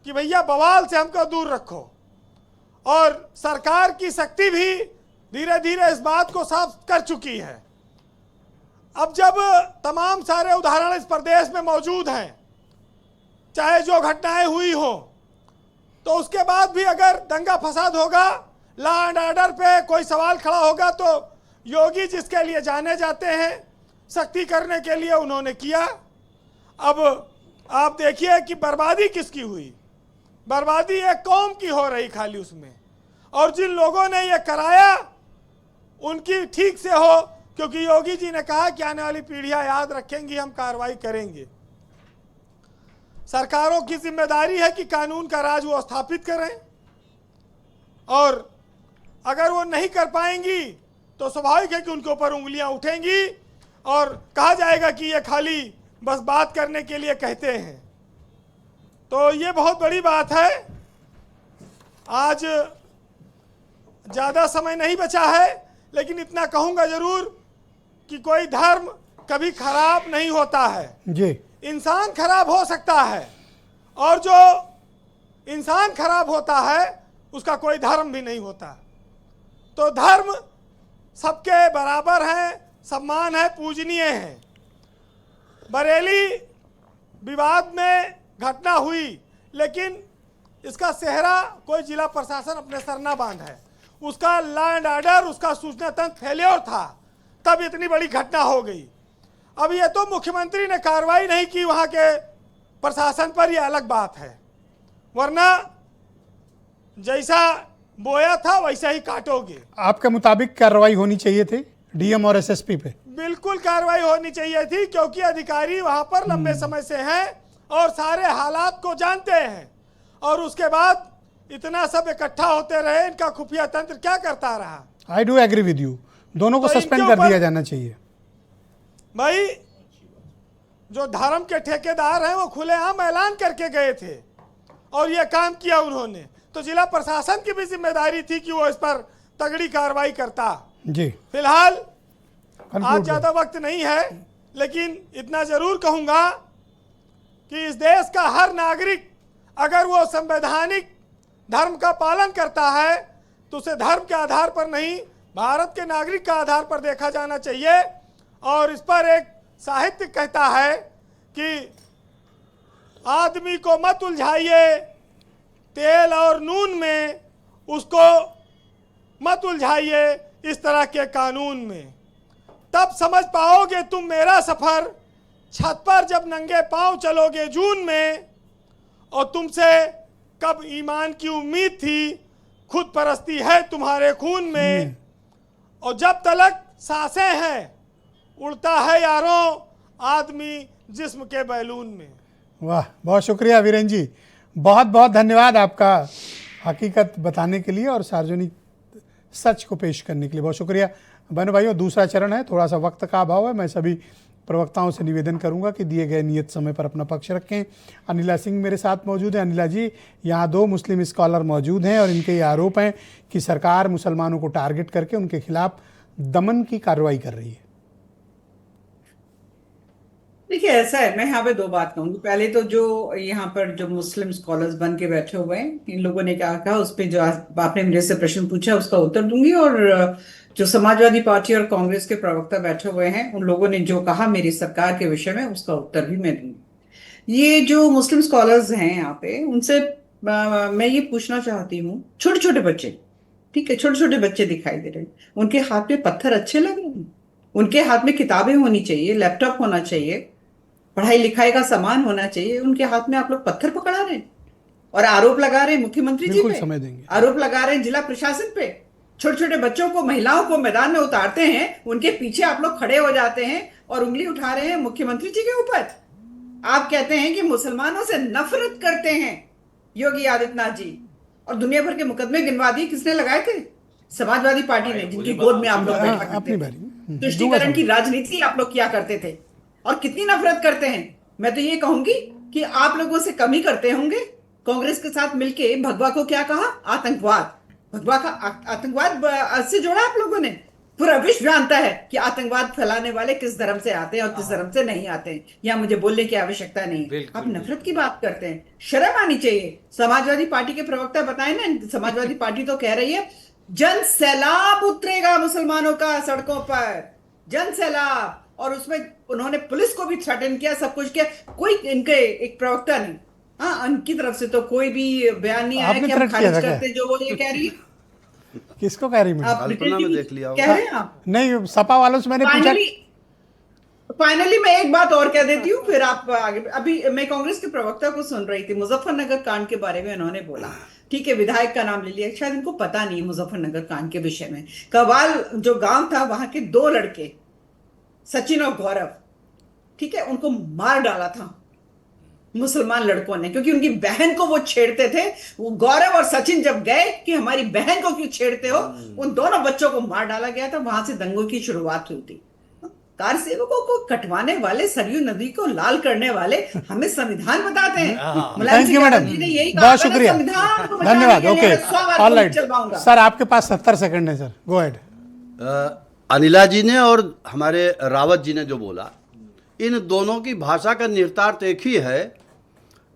कि भैया बवाल से हमको दूर रखो। और सरकार की शक्ति भी धीरे धीरे इस बात को साफ कर चुकी है। अब जब तमाम सारे उदाहरण इस प्रदेश में मौजूद हैं, चाहे जो घटनाएं हुई हो, तो उसके बाद भी अगर दंगा फसाद होगा, लॉ एंड ऑर्डर पे कोई सवाल खड़ा होगा, तो योगी जिसके लिए जाने जाते हैं, सख्ती करने के लिए उन्होंने किया। अब आप देखिए कि बर्बादी किसकी हुई, बर्बादी एक कौम की हो रही खाली उसमें। और जिन लोगों ने ये कराया उनकी ठीक से हो, क्योंकि योगी जी ने कहा कि आने वाली पीढ़ियां याद रखेंगी, हम कार्रवाई करेंगे। सरकारों की जिम्मेदारी है कि कानून का राज वो स्थापित करें, और अगर वो नहीं कर पाएंगी तो स्वाभाविक है कि उनके ऊपर उंगलियां उठेंगी और कहा जाएगा कि ये खाली बस बात करने के लिए कहते हैं। तो ये बहुत बड़ी बात है। आज ज़्यादा समय नहीं बचा है, लेकिन इतना कहूँगा ज़रूर कि कोई धर्म कभी खराब नहीं होता है जी। इंसान खराब हो सकता है, और जो इंसान खराब होता है उसका कोई धर्म भी नहीं होता। तो धर्म सबके बराबर है, सम्मान है, पूजनीय है। बरेली विवाद में घटना हुई, लेकिन इसका सेहरा कोई जिला प्रशासन अपने सर ना बांध है। उसका लॉ एंड ऑर्डर, उसका सूचना तंत्र फेल्योर था, तब इतनी बड़ी घटना हो गई। अब ये तो मुख्यमंत्री ने कार्रवाई नहीं की वहाँ के प्रशासन पर, यह अलग बात है। वरना जैसा बोया था वैसा ही काटोगे। आपके मुताबिक कार्रवाई होनी चाहिए थी डीएम और एसएसपी पे? बिल्कुल कार्रवाई होनी चाहिए थी, क्योंकि अधिकारी वहां पर लंबे समय से हैं और सारे हालात को जानते हैं। और उसके बाद इतना सब इकट्ठा होते रहे, इनका खुफिया तंत्र क्या करता रहा? I do agree with you, दोनों को तो सस्पेंड इनके कर दिया ऊपर- जाना चाहिए। भाई जो धर्म के ठेकेदार हैं वो खुलेआम ऐलान करके गए थे और ये काम किया उन्होंने, तो जिला प्रशासन की भी जिम्मेदारी थी कि वो इस पर तगड़ी कार्रवाई करता। जी, फिलहाल Conclude आज ज्यादा वक्त नहीं है, लेकिन इतना जरूर कहूंगा कि इस देश का हर नागरिक अगर वो संवैधानिक धर्म का पालन करता है तो उसे धर्म के आधार पर नहीं, भारत के नागरिक का आधार पर देखा जाना चाहिए। और इस पर एक साहित्य कहता है कि आदमी को मत उलझाइए तेल और नून में, उसको मत उलझाइए इस तरह के कानून में। तब समझ पाओगे तुम मेरा सफर, छत पर जब नंगे पांव चलोगे जून में। और तुमसे कब ईमान की उम्मीद थी, खुद परस्ती है तुम्हारे खून में। और जब तलक सांसें हैं उड़ता है यारों आदमी जिस्म के बैलून में। वाह, बहुत शुक्रिया वीरेन जी, बहुत बहुत धन्यवाद आपका हकीकत बताने के लिए और सार्वजनिक सच को पेश करने के लिए। बहुत शुक्रिया। बहनों भाइयों, दूसरा चरण है, थोड़ा सा वक्त का अभाव है। मैं सभी प्रवक्ताओं से निवेदन करूंगा कि दिए गए नियत समय पर अपना पक्ष रखें। अनिला सिंह मेरे साथ मौजूद हैं। अनिला जी, यहाँ 2 मुस्लिम स्कॉलर मौजूद हैं और इनके ये आरोप हैं कि सरकार मुसलमानों को टारगेट करके उनके खिलाफ दमन की कार्रवाई कर रही है। देखिए, ऐसा है, मैं यहाँ पे 2 बात कहूंगी। पहले तो जो यहाँ पर जो मुस्लिम स्कॉलर्स बन के बैठे हुए हैं, इन लोगों ने क्या कहा, उस पर जो आपने मेरे से प्रश्न पूछा उसका उत्तर दूंगी। और जो समाजवादी पार्टी और कांग्रेस के प्रवक्ता बैठे हुए हैं, उन लोगों ने जो कहा मेरी सरकार के विषय में, उसका उत्तर भी मैं दूंगी। ये जो मुस्लिम स्कॉलर्स हैं यहाँ पे, उनसे मैं ये पूछना चाहती हूँ, छोटे छोटे बच्चे, ठीक है, छोटे छोटे बच्चे दिखाई दे रहे हैं, उनके हाथ में पत्थर अच्छे लग रहे हैं? उनके हाथ में किताबें होनी चाहिए, लैपटॉप होना चाहिए, पढ़ाई लिखाई का सामान होना चाहिए, उनके हाथ में आप लोग पत्थर पकड़ा रहे हैं और आरोप लगा रहे हैं मुख्यमंत्री जी बिल्कुल पे, समय देंगे। आरोप लगा रहे हैं जिला प्रशासन पे। छोटे छोटे बच्चों को, महिलाओं को मैदान में उतारते हैं, उनके पीछे आप लोग खड़े हो जाते हैं और उंगली उठा रहे हैं मुख्यमंत्री जी के ऊपर। आप कहते हैं कि मुसलमानों से नफरत करते हैं योगी आदित्यनाथ जी, और दुनिया भर के मुकदमे गिनवा दिए, किसने लगाए थे? समाजवादी पार्टी ने, जिनकी गोद में आप लोग बैठा करते थे। तुष्टीकरण की राजनीति आप लोग किया करते थे और कितनी नफरत करते हैं। मैं तो ये कहूंगी कि आप लोगों से कम ही करते होंगे। कांग्रेस के साथ मिलके भगवा को क्या कहा? आतंकवाद। भगवा का आतंकवाद से जोड़ा आप लोगों ने। पूरा विश्व जानता है कि आतंकवाद फैलाने वाले किस धर्म से आते हैं और किस धर्म से नहीं आते हैं। यहाँ मुझे बोलने की आवश्यकता नहीं। आप नफरत की बात करते हैं, शर्म आनी चाहिए। समाजवादी पार्टी के प्रवक्ता बताए ना, समाजवादी पार्टी तो कह रही है जन सैलाब उतरेगा मुसलमानों का सड़कों पर, जन सैलाब। और उसमें उन्होंने पुलिस को भी थ्रेटन किया, सब कुछ किया। कोई इनके एक प्रवक्ता नहीं, हाँ, उनकी तरफ से तो कोई भी बयान नहीं आया कि हम खारिज करते जो वो ये कह रही है। किसको कह रही आप कल्पना में देख लिया कह रहे हैं आप? नहीं, सपा वालों से मैंने पूछा। फाइनली मैं एक बात और कह देती हूँ, फिर आप आगे। अभी मैं कांग्रेस के प्रवक्ता को सुन रही थी, मुजफ्फरनगर कांड के बारे में उन्होंने बोला। ठीक है, विधायक का नाम ले लिया, शायद इनको पता नहीं मुजफ्फरनगर कांड के विषय में। कवाल जो गांव था, वहां के 2 लड़के सचिन और गौरव, ठीक है, उनको मार डाला था मुसलमान लड़कों ने, क्योंकि उनकी बहन को वो छेड़ते थे। वो गौरव और सचिन जब गए कि हमारी बहन को क्यों छेड़ते हो, उन दोनों बच्चों को मार डाला गया था। वहां से दंगों की शुरुआत हुई थी। कार सेवकों को कटवाने वाले, सरयू नदी को लाल करने वाले हमें संविधान बताते हैं। थैंक यू मैडम, बहुत शुक्रिया, धन्यवाद। ओके, ऑल राइट सर, आपके पास 70 सेकंड है सर, गो अहेड। अनिला जी ने और हमारे रावत जी ने जो बोला, इन दोनों की भाषा का निहितार्थ एक ही है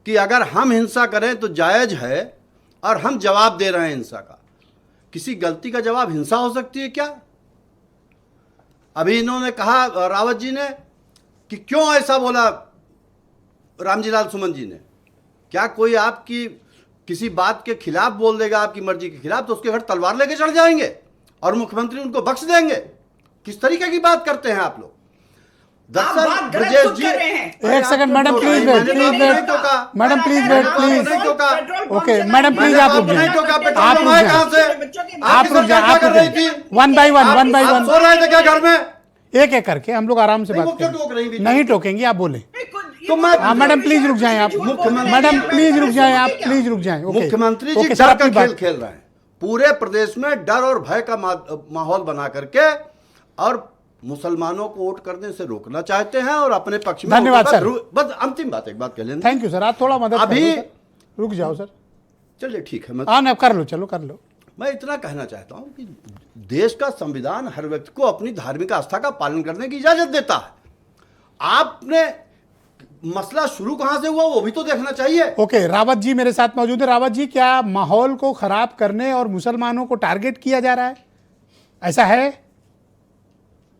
कि अगर हम हिंसा करें तो जायज है और हम जवाब दे रहे हैं हिंसा का। किसी गलती का जवाब हिंसा हो सकती है क्या? अभी इन्होंने कहा, रावत जी ने, कि क्यों ऐसा बोला रामजी लाल सुमन जी ने। क्या कोई आपकी किसी बात के खिलाफ बोल देगा, आपकी मर्जी के खिलाफ, तो उसके घर तलवार लेके चढ़ जाएंगे और मुख्यमंत्री उनको बख्श देंगे? किस तरीके की बात करते हैं आप लोग? आप बात गलत ब्रजेश खुद कर रहे हैं। एक second madam, please wait, please wait, madam please wait, please. Okay madam please, आप रुक जाए, आप रुक जाए, आप रुक जाए, आप रुक जाए, वन बाय वन सो रहे थे क्या घर में? एक एक करके हम लोग आराम से बात करें। नहीं टोकेंगे, आप बोले। तो मैं हाँ मैडम प्लीज रुक जाएं आप, मैडम प्लीज रुक जाएं आप, प्लीज रुक जाएं। मुख्यमंत्री जी ओके, डर का आपकी बात- खेल खेल रहे हैं, पूरे प्रदेश में डर और भय का माहौल बना करके, और मुसलमानों को वोट करने से रोकना चाहते हैं और अपने पक्ष में। धन्यवाद सर। बस अंतिम बात एक बात कह लें। थैंक यू सर, आप थोड़ा मदद अभी करो सर। रुक जाओ सर। चलिए ठीक है, हाँ ना, कर लो, चलो कर लो। मैं इतना कहना चाहता हूं कि देश का संविधान हर व्यक्ति को अपनी धार्मिक आस्था का पालन करने की इजाजत देता है। आपने मसला शुरू कहां से हुआ वो भी तो देखना चाहिए। ओके, रावत जी मेरे साथ मौजूद है। रावत जी, क्या माहौल को खराब करने और मुसलमानों को टारगेट किया जा रहा है, ऐसा है?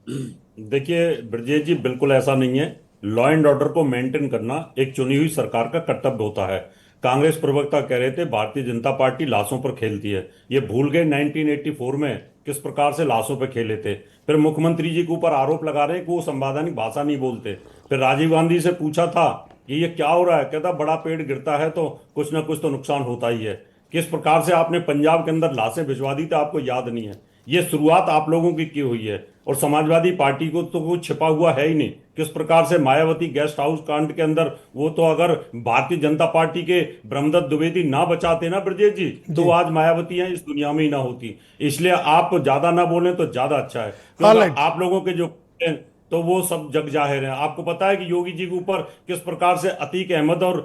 देखिए ब्रजेश जी, बिल्कुल ऐसा नहीं है। लॉ एंड ऑर्डर को मेंटेन करना एक चुनी हुई सरकार का कर्तव्य होता है। कांग्रेस प्रवक्ता कह रहे थे भारतीय जनता पार्टी लाशों पर खेलती है। ये भूल गए 1984 में किस प्रकार से लाशों पर खेले थे। फिर मुख्यमंत्री जी के ऊपर आरोप लगा रहे हैं कि वो संवैधानिक भाषा नहीं बोलते। फिर राजीव गांधी से पूछा था कि ये क्या हो रहा है, कहता बड़ा पेड़ गिरता है तो कुछ ना कुछ तो नुकसान होता ही है। किस प्रकार से आपने पंजाब के अंदर लाशें भिजवा दी थी, आपको याद नहीं है। ये शुरुआत आप लोगों की हुई है, और समाजवादी पार्टी को तो कुछ छिपा हुआ है ही नहीं। किस प्रकार से मायावती गेस्ट हाउस कांड के अंदर, वो तो अगर भारतीय जनता पार्टी के ब्रह्मदत्त द्विवेदी ना बचाते ना ब्रजेश जी, तो आज मायावती हैं इस दुनिया में ही ना होती। इसलिए आप ज्यादा ना बोलें तो ज्यादा अच्छा है, क्योंकि आप लोगों के जो तो वो सब जग जाहिर है। आपको पता है कि योगी जी के ऊपर किस प्रकार से अतीक अहमद और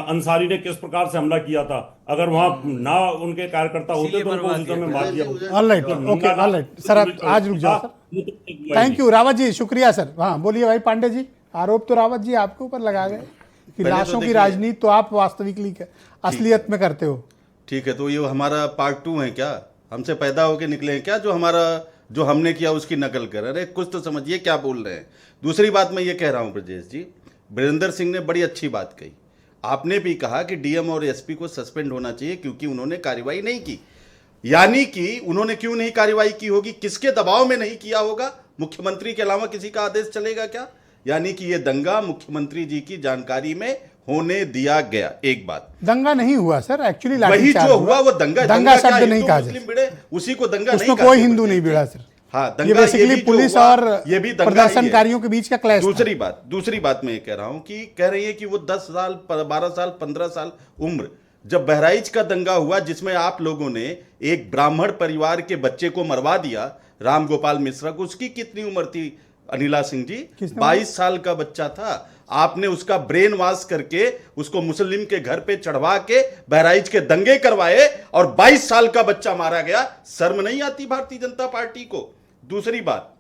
अंसारी ने किस प्रकार से हमला किया था। अगर वहां ना उनके कार्यकर्ता होते तो उनको उस समय मार दिया। ऑलराइट, ओके, ऑलराइट सर, आप आज रुक जाओ sir. Thank you Rawat ji, शुक्रिया सर। हाँ बोलिए भाई पांडे जी। आरोप तो रावत जी आपके ऊपर लगा गए कि लाशों की राजनीति तो आप वास्तविक असलियत में करते हो। ठीक है, तो ये हमारा पार्ट 2 है क्या? हमसे पैदा होके निकले हैं क्या जो हमने किया उसकी नकल कर? अरे कुछ तो समझिए क्या बोल रहे हैं। दूसरी बात मैं ये कह रहा हूं ब्रजेश जी, वीरेंद्र सिंह ने बड़ी अच्छी बात कही। आपने भी कहा कि डीएम और एसपी को सस्पेंड होना चाहिए क्योंकि उन्होंने कार्रवाई नहीं की। यानी कि उन्होंने क्यों नहीं कार्रवाई की होगी, किसके दबाव में नहीं किया होगा? मुख्यमंत्री के अलावा किसी का आदेश चलेगा क्या? यानी कि ये दंगा मुख्यमंत्री जी की जानकारी में होने दिया गया। एक बात, दंगा नहीं हुआ सर, एक्चुअली वही जो हुआ वो दंगा शब्द नहीं कहा मुस्लिम भिड़े, उसी को दंगा नहीं उसमें कोई हिंदू नहीं भिड़ा सर। हाँ, ये बेसिकली पुलिस और प्रदर्शनकारियों के बीच का क्लैश। दूसरी बात मैं ये कह रहा हूं कि कह रही है कि वो 10 साल 12 साल 15 साल उम्र, जब बहराइच का दंगा हुआ जिसमें आप लोगों ने एक ब्राह्मण परिवार के बच्चे को मरवा दिया, राम गोपाल मिश्रा को, उसकी कितनी उम्र थी अनिला सिंह जी? 22 साल का बच्चा था। आपने उसका ब्रेन वॉश करके उसको मुस्लिम के घर पे चढ़वा के बहराइच के दंगे करवाए और 22 साल का बच्चा मारा गया। शर्म नहीं आती भारतीय जनता पार्टी को? दूसरी बात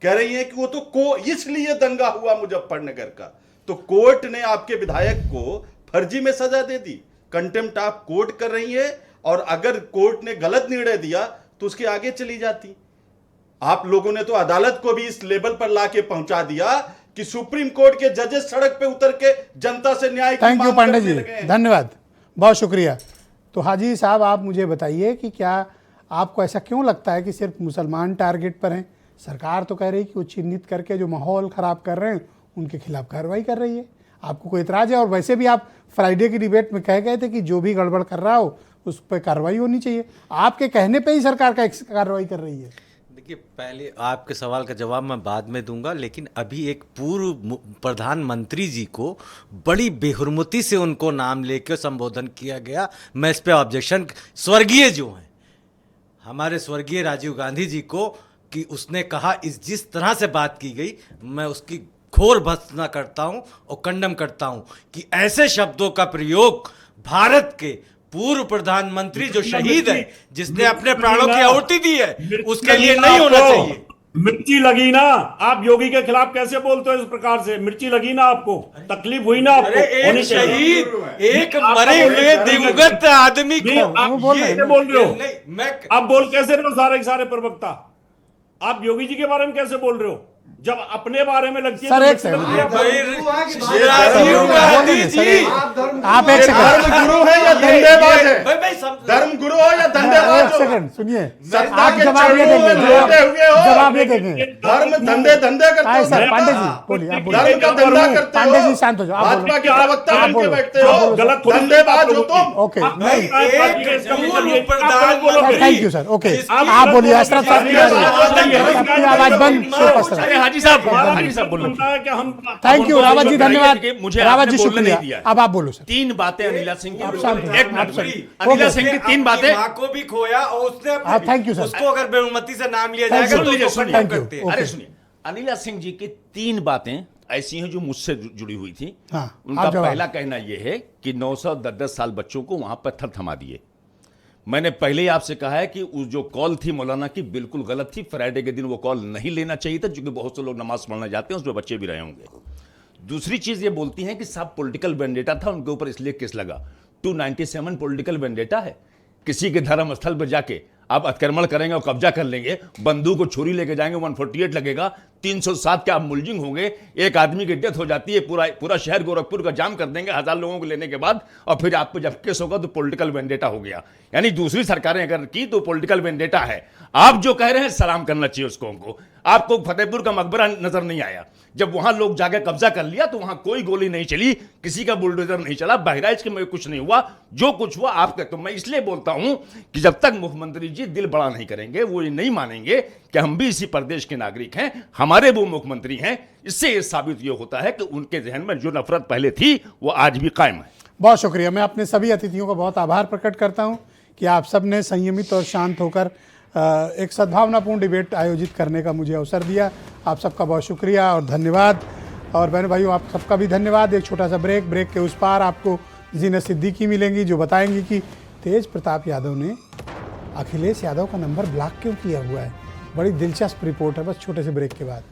कह रही है कि वो तो इसलिए दंगा हुआ मुजफ्फरनगर का, तो कोर्ट ने आपके विधायक को फर्जी में सजा दे दी। कंटेम्प्ट आप कोर्ट कर रही है, और अगर कोर्ट ने गलत निर्णय दिया तो उसके आगे चली जाती। आप लोगों ने तो अदालत को भी इस लेवल पर लाके पहुंचा दिया कि सुप्रीम कोर्ट के जजेस सड़क पे उतर के जनता से न्याय की थैंक यू मांग पांडे करने जी, लगे हैं। धन्यवाद, बहुत शुक्रिया। तो हाजी साहब, आप मुझे बताइए कि क्या आपको ऐसा क्यों लगता है कि सिर्फ मुसलमान टारगेट पर हैं? सरकार तो कह रही है कि वो चिन्हित करके जो माहौल ख़राब कर रहे हैं उनके खिलाफ कार्रवाई कर रही है। आपको कोई इतराज़ है? और वैसे भी आप फ्राइडे की डिबेट में कह गए थे कि जो भी गड़बड़ कर रहा हो उस पर कार्रवाई होनी चाहिए। आपके कहने पे ही सरकार का कार्रवाई कर रही है। देखिए, पहले आपके सवाल का जवाब मैं बाद में दूंगा, लेकिन अभी एक पूर्व प्रधानमंत्री जी को बड़ी बेहुरमती से उनको नाम लेकर संबोधन किया गया। मैं इस पे ऑब्जेक्शन, स्वर्गीय जो हैं हमारे स्वर्गीय राजीव गांधी जी को, कि उसने कहा जिस तरह से बात की गई, मैं उसकी घोर भर्त्सना करता हूं और कंडम करता हूं कि ऐसे शब्दों का प्रयोग भारत के पूर्व प्रधानमंत्री जो शहीद है, जिसने अपने प्राणों की आहुति दी है, उसके लिए नहीं होना चाहिए। मिर्ची लगी ना? आप योगी के खिलाफ कैसे बोलते हो इस प्रकार से? मिर्ची लगी ना आपको? तकलीफ हुई ना आपको? अरे एक शहीद, एक मरे हुए दिवंगत आदमी को आप कैसे बोल रहे हो? मैं आप बोल कैसे रहे हो? सारे प्रवक्ता आप योगी जी के बारे में कैसे बोल रहे हो? जब अपने बारे में लगती है सर, तो एक मुझसे सेकंड। लगती है। आप एक सेकंड, गुरु है या धंधेबाज है? धर्म गुरु हो या धंधेबाज एक हो? सेकंड सुनिए, सत्ता आप के जवाब ये चरणों में देंगे, लेटे हुए हो। जवाब ये देंगे। धर्म धंधे करते आए हो। सर, पांडे जी बोलिए, आप बोलिए। धर्म का धंधा करते हो। पांडे जी शांत हो जाओ, आप बोलो। भाजपा के प्रवक्ता आप बन के बोलो। बैठते आप हो। बोलो। गलत थोड़ी- धंधेबाज हो तुम। ओके, नहीं, नहीं थैंक यू सर, ओके, आप बोलिए। हसरत साहब की अपनी आवाज बंद, सुपरस्टार। हाजी साहब बोलो। थैंक यू रावत जी, धन्यवाद। मुझे रावत आपने जी बोलने नहीं शुक्रिया। दिया। अब आप बोलो सर। 3 बातें अनिला सिंह की। आप शांत हो, एक आप मिनट, शांत। अनिला ओके। सिंह की 3 बातें। माँ को भी खोया और उसने हाँ, थैंक यू सर। उसको अगर बेहुमती से नाम लिया Thank जाएगा you. तो उसको सुनिए, खत्म thank you. करते हैं। ओके। अरे सुनिए, अनिला सिंह जी की 3 बातें ऐसी हैं जो मुझसे जुड़ी हुई थी। हाँ, उनका आप जवाब। पहला कहना यह है कि 910 साल बच्चों को वहां पत्थर थमा दिए। मैंने पहले ही आपसे कहा है कि उस जो कॉल थी मौलाना की बिल्कुल गलत थी। फ्राइडे के दिन वो कॉल नहीं लेना चाहिए था, क्योंकि बहुत से लोग नमाज पढ़ने जाते हैं, उसमें बच्चे भी रहे होंगे। दूसरी चीज ये बोलती हैं कि साहब पॉलिटिकल वेंडेटा था उनके ऊपर, इसलिए केस लगा। 297 पॉलिटिकल वेंडेटा है। किसी के धर्म स्थल पर जाके आप अतिक्रमण करेंगे और कब्जा कर लेंगे, बंदूक और छुरी लेके जाएंगे, 148 लगेगा, 307 के आप मुलजिम होंगे, एक आदमी की डेथ हो जाती है, पूरा शहर गोरखपुर का जाम कर देंगे 1000 लोगों को लेने के बाद, और फिर आप पे जब केस होगा तो पॉलिटिकल वेंडेटा हो गया। यानी दूसरी सरकारें अगर की तो पॉलिटिकल वेंडेटा है। आप जो कह रहे हैं सलाम करना चाहिए उसको। हमको आपको फतेहपुर का मकबरा नजर नहीं आया? जब वहां लोग जाके कब्जा कर लिया तो वहां कोई गोली नहीं चली, किसी का बुलडोजर नहीं चला, बहराइच के में कुछ नहीं हुआ, जो कुछ हुआ आपके। तो मैं इसलिए बोलता हूं कि जब तक मुख्यमंत्री जी दिल बड़ा नहीं करेंगे, वो ये नहीं मानेंगे कि हम भी इसी प्रदेश के नागरिक हैं, हमारे वो मुख्यमंत्री हैं, इससे ये साबित ये होता है कि उनके जहन में जो नफरत पहले थी वो आज भी कायम है। बहुत शुक्रिया। मैं अपने सभी अतिथियों का बहुत आभार प्रकट करता हूं कि आप सब ने संयमित और शांत होकर एक सद्भावनापूर्ण डिबेट आयोजित करने का मुझे अवसर दिया। आप सबका बहुत शुक्रिया और धन्यवाद। और बहनों भाइयों, आप सबका भी धन्यवाद। एक छोटा सा ब्रेक के उस पार आपको जीनत सिद्दीकी मिलेंगी, जो बताएंगी कि तेज प्रताप यादव ने अखिलेश यादव का नंबर ब्लॉक क्यों किया हुआ है। बड़ी दिलचस्प रिपोर्ट है, बस छोटे से ब्रेक के बाद।